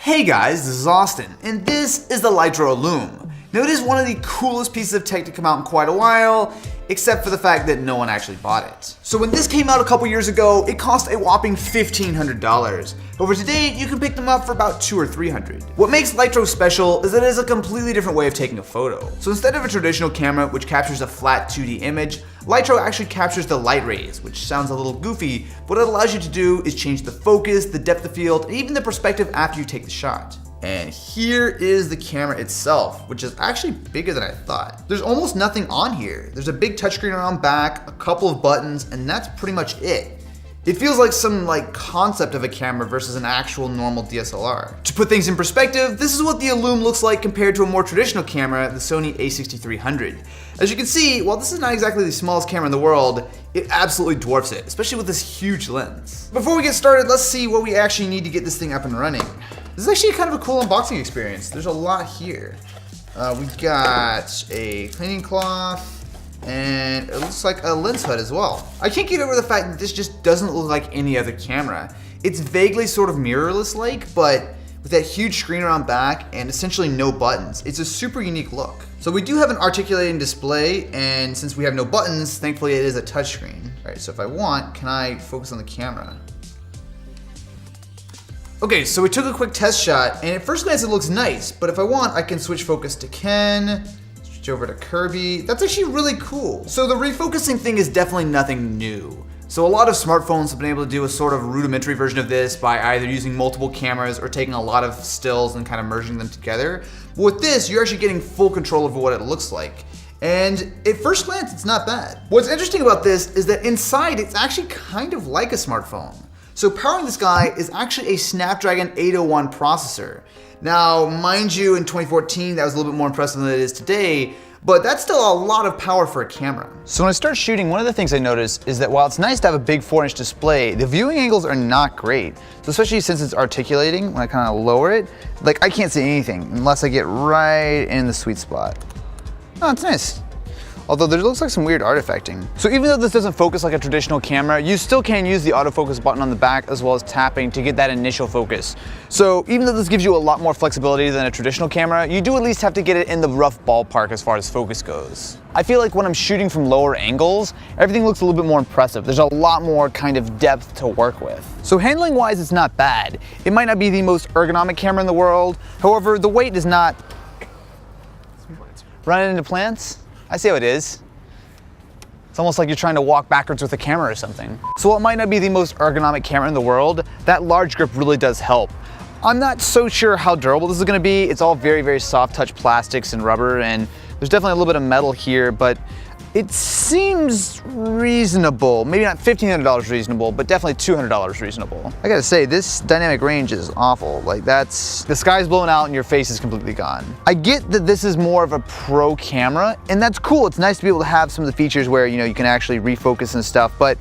Hey guys, this is Austin, and this is the Lytro Illume. Now it is one of the coolest pieces of tech to come out in quite a while, except for the fact that no one actually bought it. So when this came out a couple years ago, it cost a whopping $1,500. However, today you can pick them up for about $200 or $300. What makes Lytro special is that it is a completely different way of taking a photo. So instead of a traditional camera which captures a flat 2D image, Lytro actually captures the light rays, which sounds a little goofy, but what it allows you to do is change the focus, the depth of field, and even the perspective after you take the shot. And here is the camera itself, which is actually bigger than I thought. There's almost nothing on here. There's a big touchscreen around back, a couple of buttons, and that's pretty much it. It feels like some concept of a camera versus an actual normal DSLR. To put things in perspective, this is what the Illume looks like compared to a more traditional camera, the Sony a6300. As you can see, while this is not exactly the smallest camera in the world, it absolutely dwarfs it, especially with this huge lens. Before we get started, let's see what we actually need to get this thing up and running. This is actually kind of a cool unboxing experience. There's a lot here. We got a cleaning cloth, and it looks like a lens hood as well. I can't get over the fact that this just doesn't look like any other camera. It's vaguely sort of mirrorless-like, but with that huge screen around back and essentially no buttons. It's a super unique look. So we do have an articulating display, and since we have no buttons, thankfully it is a touchscreen. All right, so if I want, can I focus on the camera? Okay, so we took a quick test shot, and at first glance it looks nice, but if I want, I can switch focus to Ken, switch over to Kirby. That's actually really cool. So the refocusing thing is definitely nothing new. So a lot of smartphones have been able to do a sort of rudimentary version of this by either using multiple cameras or taking a lot of stills and kind of merging them together. But with this, you're actually getting full control over what it looks like. And at first glance, it's not bad. What's interesting about this is that inside, it's actually kind of like a smartphone. So powering this guy is actually a Snapdragon 801 processor. Now, mind you, in 2014, that was a little bit more impressive than it is today, but that's still a lot of power for a camera. So when I start shooting, one of the things I notice is that while it's nice to have a big 4-inch display, the viewing angles are not great. So especially since it's articulating, when I kind of lower it, I can't see anything unless I get right in the sweet spot. Oh, it's nice. Although there looks like some weird artifacting. So even though this doesn't focus like a traditional camera, you still can use the autofocus button on the back as well as tapping to get that initial focus. So even though this gives you a lot more flexibility than a traditional camera, you do at least have to get it in the rough ballpark as far as focus goes. I feel like when I'm shooting from lower angles, everything looks a little bit more impressive. There's a lot more kind of depth to work with. So handling wise, it's not bad. It might not be the most ergonomic camera in the world. However, the weight is not running into plants. I see how it is. It's almost like you're trying to walk backwards with a camera or something. So while it might not be the most ergonomic camera in the world, that large grip really does help. I'm not so sure how durable this is gonna be. It's all very, very soft touch plastics and rubber, and there's definitely a little bit of metal here, but it seems reasonable. Maybe not $1,500 reasonable, but definitely $200 reasonable. I gotta say, this dynamic range is awful. The sky's blowing out and your face is completely gone. I get that this is more of a pro camera, and that's cool. It's nice to be able to have some of the features where you can actually refocus and stuff, but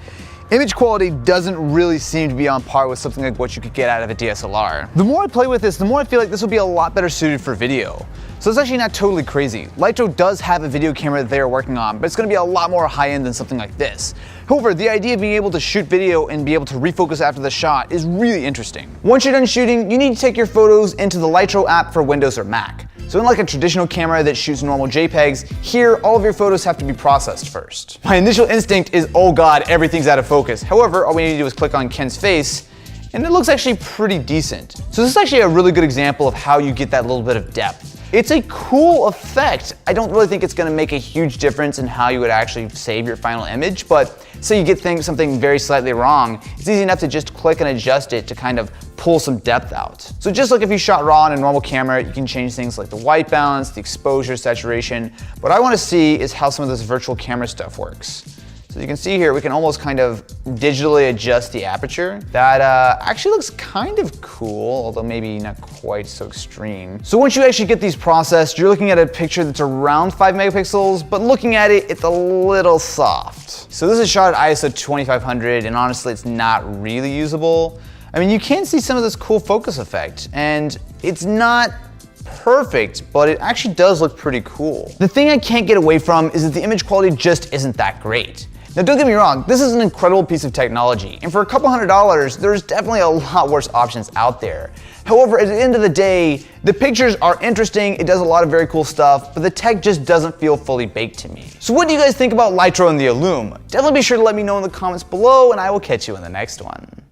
image quality doesn't really seem to be on par with something like what you could get out of a DSLR. The more I play with this, the more I feel like this will be a lot better suited for video. So it's actually not totally crazy. Lytro does have a video camera that they're working on, but it's gonna be a lot more high-end than something like this. However, the idea of being able to shoot video and be able to refocus after the shot is really interesting. Once you're done shooting, you need to take your photos into the Lytro app for Windows or Mac. So unlike a traditional camera that shoots normal JPEGs, here all of your photos have to be processed first. My initial instinct is, oh god, everything's out of focus. However, all we need to do is click on Ken's face, and it looks actually pretty decent. So this is actually a really good example of how you get that little bit of depth. It's a cool effect. I don't really think it's gonna make a huge difference in how you would actually save your final image, but say you get something very slightly wrong, it's easy enough to just click and adjust it to kind of pull some depth out. So just like if you shot raw on a normal camera, you can change things like the white balance, the exposure, saturation. What I wanna see is how some of this virtual camera stuff works. So you can see here, we can almost kind of digitally adjust the aperture. That actually looks kind of cool, although maybe not quite so extreme. So once you actually get these processed, you're looking at a picture that's around 5 megapixels, but looking at it, it's a little soft. So this is shot at ISO 2500, and honestly, it's not really usable. I mean, you can see some of this cool focus effect, and it's not perfect, but it actually does look pretty cool. The thing I can't get away from is that the image quality just isn't that great. Now don't get me wrong, this is an incredible piece of technology, and for a couple $100, there's definitely a lot worse options out there. However, at the end of the day, the pictures are interesting, it does a lot of very cool stuff, but the tech just doesn't feel fully baked to me. So what do you guys think about Lytro and the Illume? Definitely be sure to let me know in the comments below, and I will catch you in the next one.